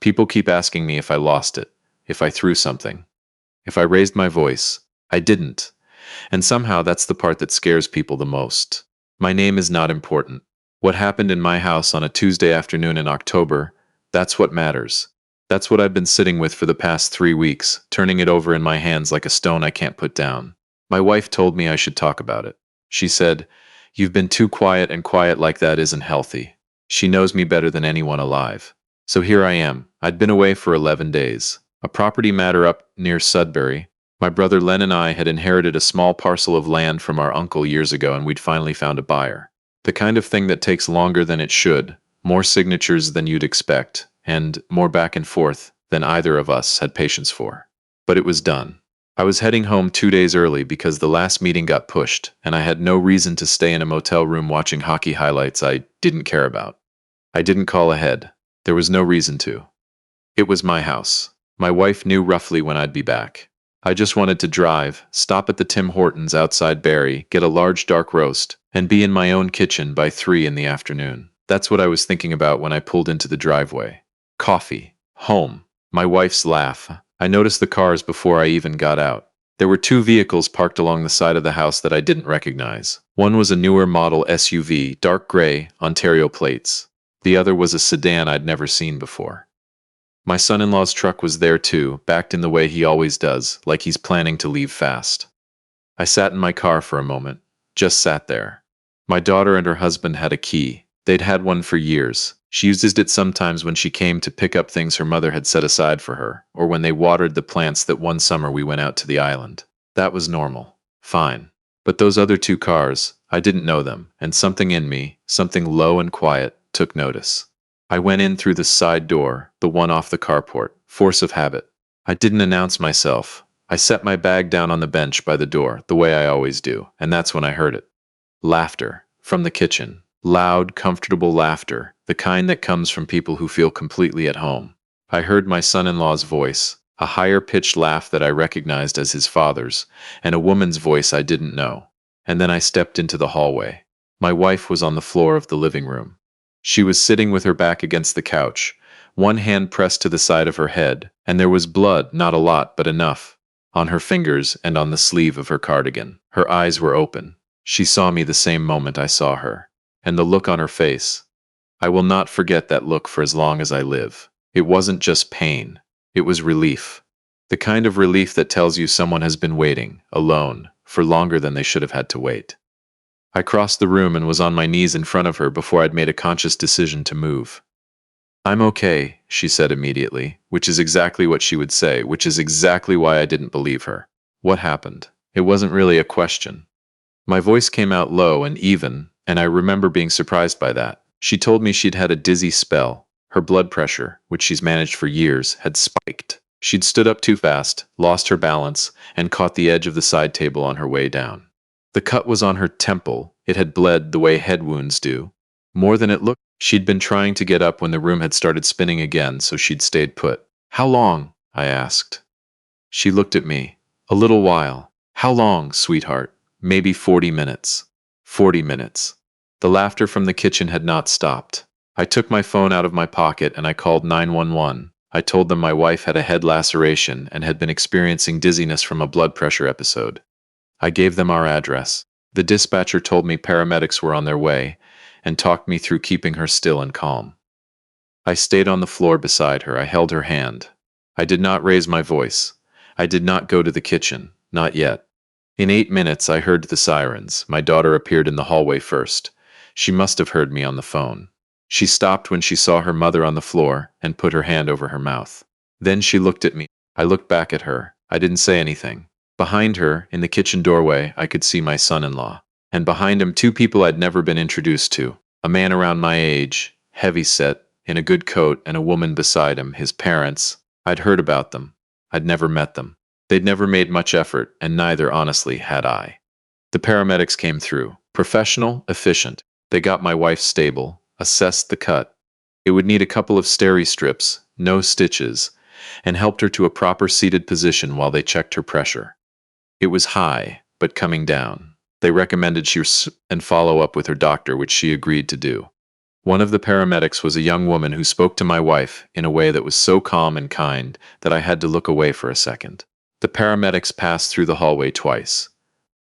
People keep asking me if I lost it, if I threw something, if I raised my voice. I didn't. And somehow that's the part that scares people the most. My name is not important. What happened in my house on a Tuesday afternoon in October, that's what matters. That's what I've been sitting with for the past 3 weeks, turning it over in my hands like a stone I can't put down. My wife told me I should talk about it. She said, "You've been too quiet, and quiet like that isn't healthy." She knows me better than anyone alive. So here I am. I'd been away for 11 days. A property matter up near Sudbury. My brother Len and I had inherited a small parcel of land from our uncle years ago, and we'd finally found a buyer. The kind of thing that takes longer than it should, more signatures than you'd expect, and more back and forth than either of us had patience for. But it was done. I was heading home 2 days early because the last meeting got pushed, and I had no reason to stay in a motel room watching hockey highlights I didn't care about. I didn't call ahead. There was no reason to. It was my house. My wife knew roughly when I'd be back. I just wanted to drive, stop at the Tim Hortons outside Barrie, get a large dark roast, and be in my own kitchen by 3 in the afternoon. That's what I was thinking about when I pulled into the driveway. Coffee. Home. My wife's laugh. I noticed the cars before I even got out. There were 2 vehicles parked along the side of the house that I didn't recognize. One was a newer model SUV, dark gray, Ontario plates. The other was a sedan I'd never seen before. My son-in-law's truck was there too, backed in the way he always does, like he's planning to leave fast. I sat in my car for a moment, just sat there. My daughter and her husband had a key. They'd had one for years. She used it sometimes when she came to pick up things her mother had set aside for her, or when they watered the plants that one summer we went out to the island. That was normal. Fine. But those other 2 cars, I didn't know them, and something in me, something low and quiet, took notice. I went in through the side door, the one off the carport, force of habit. I didn't announce myself. I set my bag down on the bench by the door, the way I always do, and that's when I heard it. Laughter. From the kitchen. Loud, comfortable laughter, the kind that comes from people who feel completely at home. I heard my son-in-law's voice, a higher-pitched laugh that I recognized as his father's, and a woman's voice I didn't know. And then I stepped into the hallway. My wife was on the floor of the living room. She was sitting with her back against the couch, one hand pressed to the side of her head, and there was blood, not a lot, but enough, on her fingers and on the sleeve of her cardigan. Her eyes were open. She saw me the same moment I saw her. And the look on her face. I will not forget that look for as long as I live. It wasn't just pain. It was relief. The kind of relief that tells you someone has been waiting, alone, for longer than they should have had to wait. I crossed the room and was on my knees in front of her before I'd made a conscious decision to move. "I'm okay," she said immediately, which is exactly what she would say, which is exactly why I didn't believe her. What happened? It wasn't really a question. My voice came out low and even, and I remember being surprised by that. She told me she'd had a dizzy spell. Her blood pressure, which she's managed for years, had spiked. She'd stood up too fast, lost her balance, and caught the edge of the side table on her way down. The cut was on her temple. It had bled the way head wounds do. More than it looked. She'd been trying to get up when the room had started spinning again, so she'd stayed put. "How long?" I asked. She looked at me. "A little while." "How long, sweetheart?" "Maybe 40 minutes. 40 minutes. The laughter from the kitchen had not stopped. I took my phone out of my pocket and I called 911. I told them my wife had a head laceration and had been experiencing dizziness from a blood pressure episode. I gave them our address. The dispatcher told me paramedics were on their way and talked me through keeping her still and calm. I stayed on the floor beside her. I held her hand. I did not raise my voice. I did not go to the kitchen. Not yet. In 8 minutes, I heard the sirens. My daughter appeared in the hallway first. She must have heard me on the phone. She stopped when she saw her mother on the floor and put her hand over her mouth. Then she looked at me. I looked back at her. I didn't say anything. Behind her, in the kitchen doorway, I could see my son-in-law. And behind him, 2 people I'd never been introduced to. A man around my age, heavy-set, in a good coat, and a woman beside him, his parents. I'd heard about them. I'd never met them. They'd never made much effort, and neither, honestly, had I. The paramedics came through. Professional, efficient. They got my wife stable, assessed the cut. It would need a couple of steri strips, no stitches, and helped her to a proper seated position while they checked her pressure. It was high, but coming down. They recommended she and follow up with her doctor, which she agreed to do. One of the paramedics was a young woman who spoke to my wife in a way that was so calm and kind that I had to look away for a second. The paramedics passed through the hallway twice.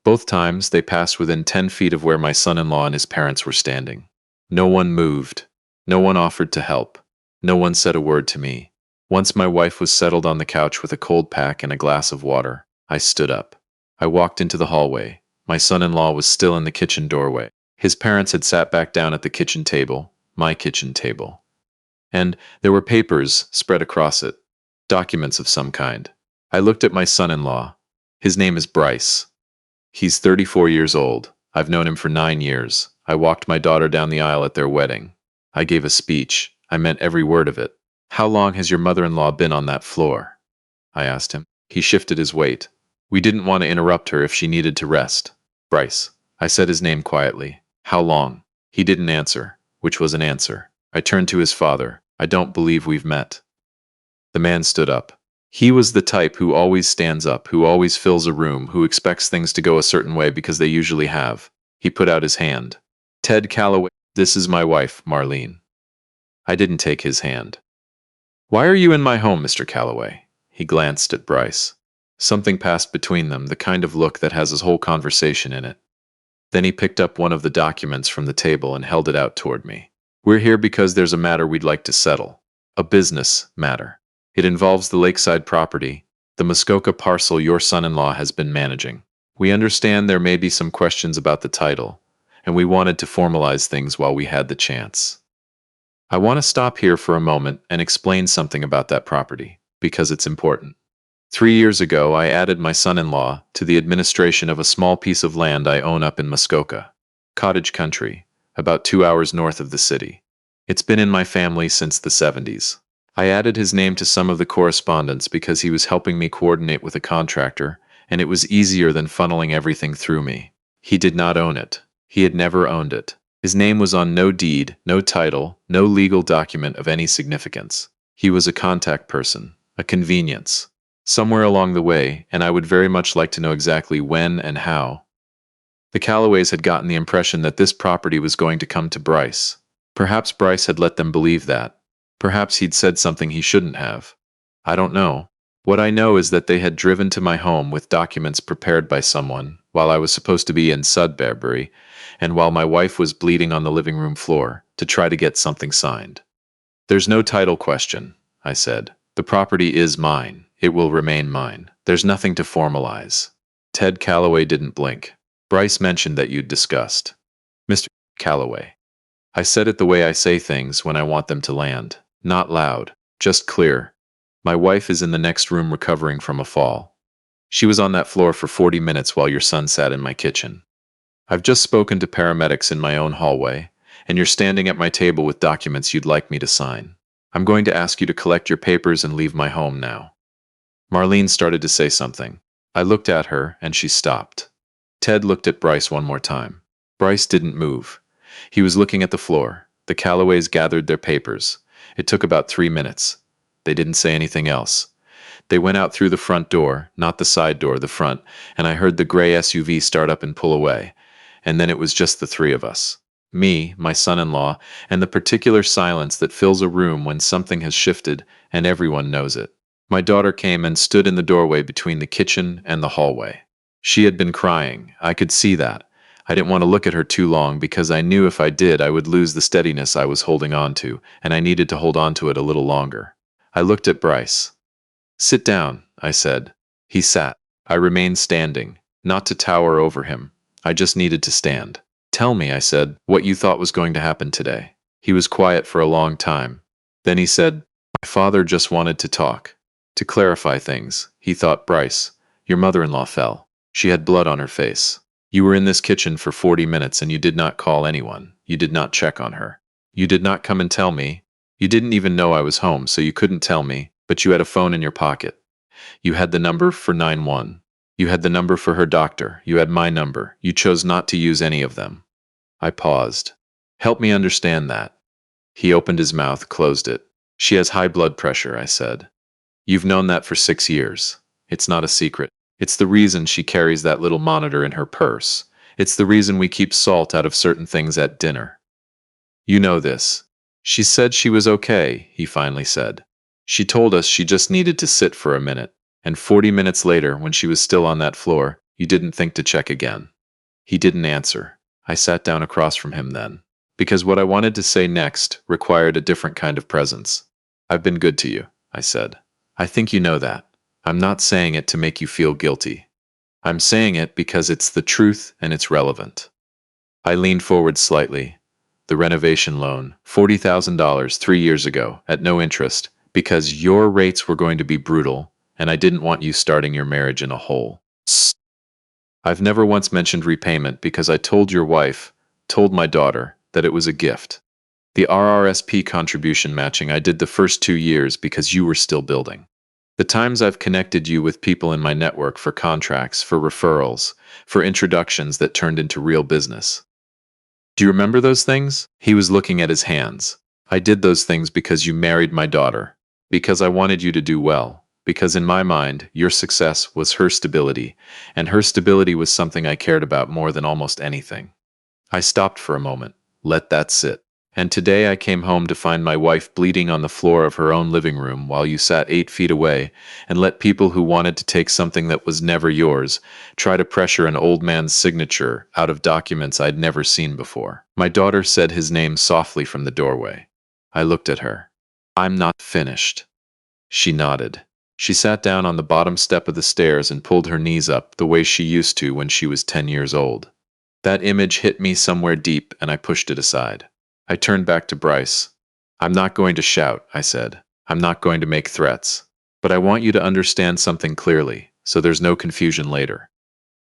Both times, they passed within 10 feet of where my son-in-law and his parents were standing. No one moved. No one offered to help. No one said a word to me. Once my wife was settled on the couch with a cold pack and a glass of water, I stood up. I walked into the hallway. My son-in-law was still in the kitchen doorway. His parents had sat back down at the kitchen table, my kitchen table. And there were papers spread across it, documents of some kind. I looked at my son-in-law. His name is Bryce. He's 34 years old. I've known him for 9 years. I walked my daughter down the aisle at their wedding. I gave a speech. I meant every word of it. How long has your mother-in-law been on that floor? I asked him. He shifted his weight. We didn't want to interrupt her if she needed to rest. Bryce. I said his name quietly. How long? He didn't answer, which was an answer. I turned to his father. I don't believe we've met. The man stood up. He was the type who always stands up, who always fills a room, who expects things to go a certain way because they usually have. He put out his hand. Ted Calloway, this is my wife, Marlene. I didn't take his hand. Why are you in my home, Mr. Calloway? He glanced at Bryce. Something passed between them, the kind of look that has a whole conversation in it. Then he picked up one of the documents from the table and held it out toward me. We're here because there's a matter we'd like to settle. A business matter. It involves the lakeside property, the Muskoka parcel your son-in-law has been managing. We understand there may be some questions about the title, and we wanted to formalize things while we had the chance. I want to stop here for a moment and explain something about that property, because it's important. 3 years ago, I added my son-in-law to the administration of a small piece of land I own up in Muskoka, cottage country, about 2 hours north of the city. It's been in my family since the 70s. I added his name to some of the correspondence because he was helping me coordinate with a contractor, and it was easier than funneling everything through me. He did not own it. He had never owned it. His name was on no deed, no title, no legal document of any significance. He was a contact person, a convenience. Somewhere along the way, and I would very much like to know exactly when and how. The Calloways had gotten the impression that this property was going to come to Bryce. Perhaps Bryce had let them believe that. Perhaps he'd said something he shouldn't have. I don't know. What I know is that they had driven to my home with documents prepared by someone while I was supposed to be in Sudbury, and while my wife was bleeding on the living room floor, to try to get something signed. There's no title question, I said. The property is mine. It will remain mine. There's nothing to formalize. Ted Calloway didn't blink. Bryce mentioned that you'd discussed. Mr. Calloway. I said it the way I say things when I want them to land. Not loud, just clear. My wife is in the next room recovering from a fall. She was on that floor for 40 minutes while your son sat in my kitchen. I've just spoken to paramedics in my own hallway, and you're standing at my table with documents you'd like me to sign. I'm going to ask you to collect your papers and leave my home now. Marlene started to say something. I looked at her, and she stopped. Ted looked at Bryce one more time. Bryce didn't move. He was looking at the floor. The Calloways gathered their papers. It took about 3 minutes. They didn't say anything else. They went out through the front door, not the side door, the front, and I heard the gray SUV start up and pull away. And then it was just the three of us. Me, my son-in-law, and the particular silence that fills a room when something has shifted and everyone knows it. My daughter came and stood in the doorway between the kitchen and the hallway. She had been crying. I could see that. I didn't want to look at her too long because I knew if I did I would lose the steadiness I was holding on to, and I needed to hold on to it a little longer. I looked at Bryce. Sit down, I said. He sat. I remained standing, not to tower over him. I just needed to stand. Tell me, I said, what you thought was going to happen today. He was quiet for a long time. Then he said, my father just wanted to talk. To clarify things, he thought, Bryce, your mother-in-law fell. She had blood on her face. You were in this kitchen for 40 minutes and you did not call anyone. You did not check on her. You did not come and tell me. You didn't even know I was home, so you couldn't tell me, but you had a phone in your pocket. You had the number for 911. You had the number for her doctor. You had my number. You chose not to use any of them. I paused. Help me understand that. He opened his mouth, closed it. She has high blood pressure, I said. You've known that for 6 years. It's not a secret. It's the reason she carries that little monitor in her purse. It's the reason we keep salt out of certain things at dinner. You know this. She said she was okay, he finally said. She told us she just needed to sit for a minute, and 40 minutes later, when she was still on that floor, you didn't think to check again. He didn't answer. I sat down across from him then, because what I wanted to say next required a different kind of presence. I've been good to you, I said. I think you know that. I'm not saying it to make you feel guilty. I'm saying it because it's the truth and it's relevant. I leaned forward slightly. The renovation loan, $40,000 3 years ago, at no interest, because your rates were going to be brutal, and I didn't want you starting your marriage in a hole. I've never once mentioned repayment because I told your wife, told my daughter, that it was a gift. The RRSP contribution matching I did the first 2 years because you were still building. The times I've connected you with people in my network for contracts, for referrals, for introductions that turned into real business. Do you remember those things? He was looking at his hands. I did those things because you married my daughter, because I wanted you to do well, because in my mind, your success was her stability, and her stability was something I cared about more than almost anything. I stopped for a moment, let that sit. And today I came home to find my wife bleeding on the floor of her own living room while you sat 8 feet away and let people who wanted to take something that was never yours try to pressure an old man's signature out of documents I'd never seen before. My daughter said his name softly from the doorway. I looked at her. I'm not finished. She nodded. She sat down on the bottom step of the stairs and pulled her knees up the way she used to when she was 10 years old. That image hit me somewhere deep and I pushed it aside. I turned back to Bryce. I'm not going to shout, I said. I'm not going to make threats. But I want you to understand something clearly, so there's no confusion later.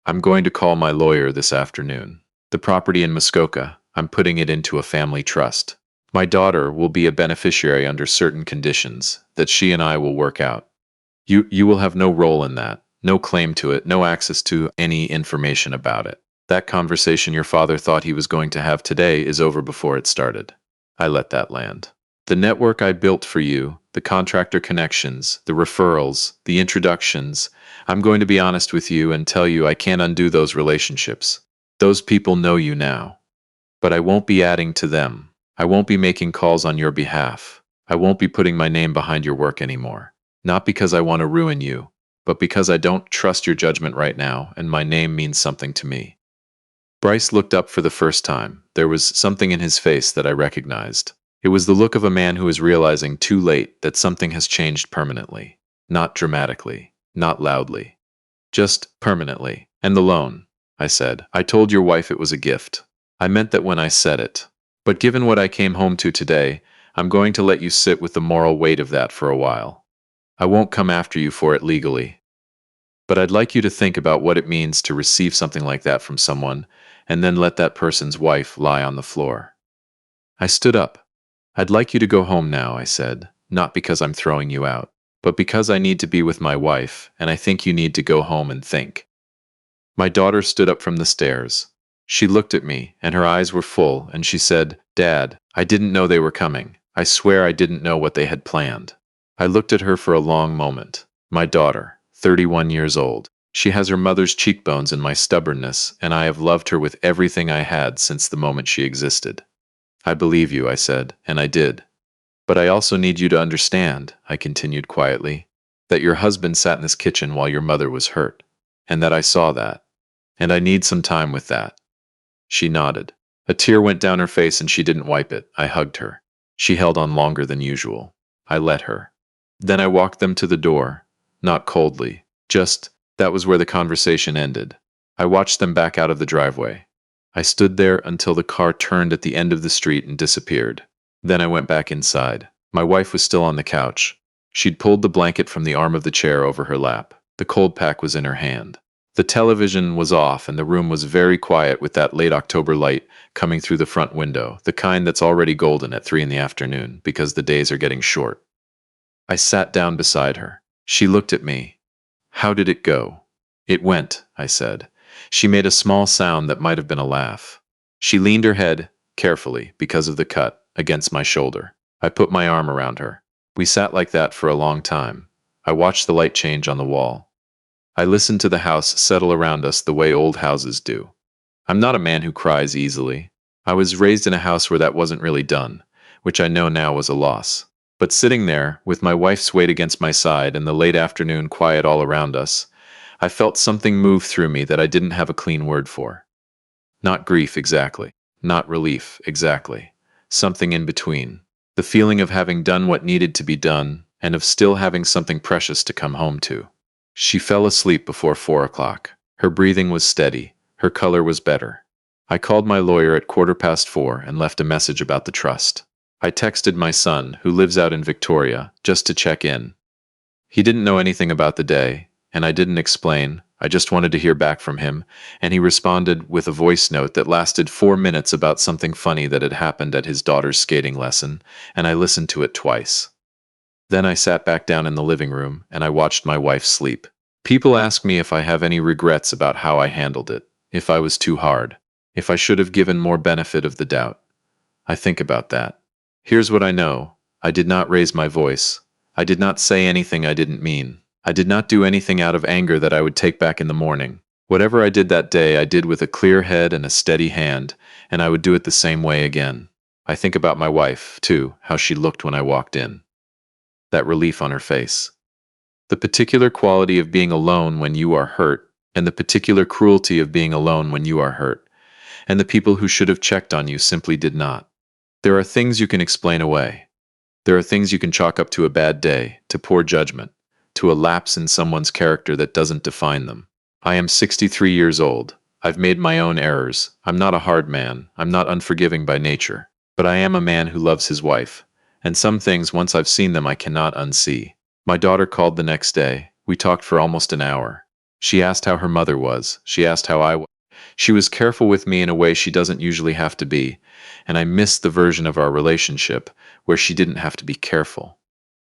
I'm going to call my lawyer this afternoon. The property in Muskoka, I'm putting it into a family trust. My daughter will be a beneficiary under certain conditions that she and I will work out. You will have no role in that, no claim to it, no access to any information about it. That conversation your father thought he was going to have today is over before it started. I let that land. The network I built for you, the contractor connections, the referrals, the introductions, I'm going to be honest with you and tell you I can't undo those relationships. Those people know you now. But I won't be adding to them. I won't be making calls on your behalf. I won't be putting my name behind your work anymore. Not because I want to ruin you, but because I don't trust your judgment right now and my name means something to me. Bryce looked up for the first time. There was something in his face that I recognized. It was the look of a man who is realizing too late that something has changed permanently. Not dramatically, not loudly. Just permanently. And the loan, I said. I told your wife it was a gift. I meant that when I said it. But given what I came home to today, I'm going to let you sit with the moral weight of that for a while. I won't come after you for it legally. But I'd like you to think about what it means to receive something like that from someone and then let that person's wife lie on the floor. I stood up. I'd like you to go home now, I said, not because I'm throwing you out, but because I need to be with my wife, and I think you need to go home and think. My daughter stood up from the stairs. She looked at me, and her eyes were full, and she said, Dad, I didn't know they were coming. I swear I didn't know what they had planned. I looked at her for a long moment. My daughter, 31 years old. She has her mother's cheekbones and my stubbornness, and I have loved her with everything I had since the moment she existed. I believe you, I said, and I did. But I also need you to understand, I continued quietly, that your husband sat in this kitchen while your mother was hurt, and that I saw that, and I need some time with that. She nodded. A tear went down her face and she didn't wipe it. I hugged her. She held on longer than usual. I let her. Then I walked them to the door, not coldly, just that was where the conversation ended. I watched them back out of the driveway. I stood there until the car turned at the end of the street and disappeared. Then I went back inside. My wife was still on the couch. She'd pulled the blanket from the arm of the chair over her lap. The cold pack was in her hand. The television was off and the room was very quiet with that late October light coming through the front window, the kind that's already golden at 3 in the afternoon because the days are getting short. I sat down beside her. She looked at me. How did it go? It went, I said. She made a small sound that might have been a laugh. She leaned her head, carefully, because of the cut, against my shoulder. I put my arm around her. We sat like that for a long time. I watched the light change on the wall. I listened to the house settle around us the way old houses do. I'm not a man who cries easily. I was raised in a house where that wasn't really done, which I know now was a loss. But sitting there, with my wife's weight against my side and the late afternoon quiet all around us, I felt something move through me that I didn't have a clean word for. Not grief exactly. Not relief exactly. Something in between. The feeling of having done what needed to be done, and of still having something precious to come home to. She fell asleep before 4 o'clock. Her breathing was steady. Her color was better. I called my lawyer at 4:15 and left a message about the trust. I texted my son, who lives out in Victoria, just to check in. He didn't know anything about the day, and I didn't explain. I just wanted to hear back from him, and he responded with a voice note that lasted 4 minutes about something funny that had happened at his daughter's skating lesson, and I listened to it twice. Then I sat back down in the living room, and I watched my wife sleep. People ask me if I have any regrets about how I handled it, if I was too hard, if I should have given more benefit of the doubt. I think about that. Here's what I know. I did not raise my voice. I did not say anything I didn't mean. I did not do anything out of anger that I would take back in the morning. Whatever I did that day, I did with a clear head and a steady hand, and I would do it the same way again. I think about my wife, too, how she looked when I walked in. That relief on her face. The particular quality of being alone when you are hurt, and the particular cruelty of being alone when you are hurt, and the people who should have checked on you simply did not. There are things you can explain away. There are things you can chalk up to a bad day, to poor judgment, to a lapse in someone's character that doesn't define them. I am 63 years old. I've made my own errors. I'm not a hard man. I'm not unforgiving by nature. But I am a man who loves his wife. And some things, once I've seen them, I cannot unsee. My daughter called the next day. We talked for almost an hour. She asked how her mother was. She asked how I was. She was careful with me in a way she doesn't usually have to be, and I missed the version of our relationship where she didn't have to be careful.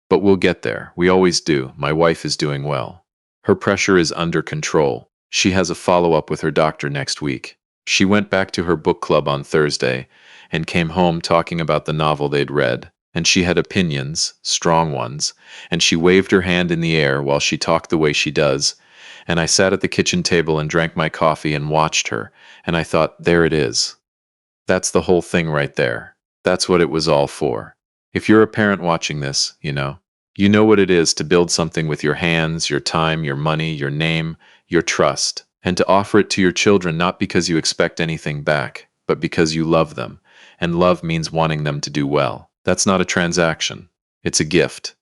But we'll get there. We always do. My wife is doing well. Her pressure is under control. She has a follow-up with her doctor next week. She went back to her book club on Thursday and came home talking about the novel they'd read. And she had opinions, strong ones, and she waved her hand in the air while she talked the way she does, and I sat at the kitchen table and drank my coffee and watched her, and I thought, there it is. That's the whole thing right there. That's what it was all for. If you're a parent watching this, you know what it is to build something with your hands, your time, your money, your name, your trust, and to offer it to your children not because you expect anything back, but because you love them, and love means wanting them to do well. That's not a transaction. It's a gift.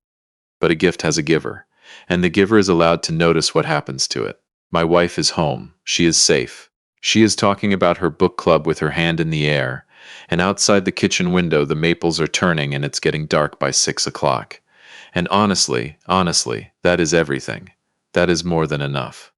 But a gift has a giver, and the giver is allowed to notice what happens to it. My wife is home. She is safe. She is talking about her book club with her hand in the air, and outside the kitchen window the maples are turning and it's getting dark by 6 o'clock. And honestly, that is everything. That is more than enough.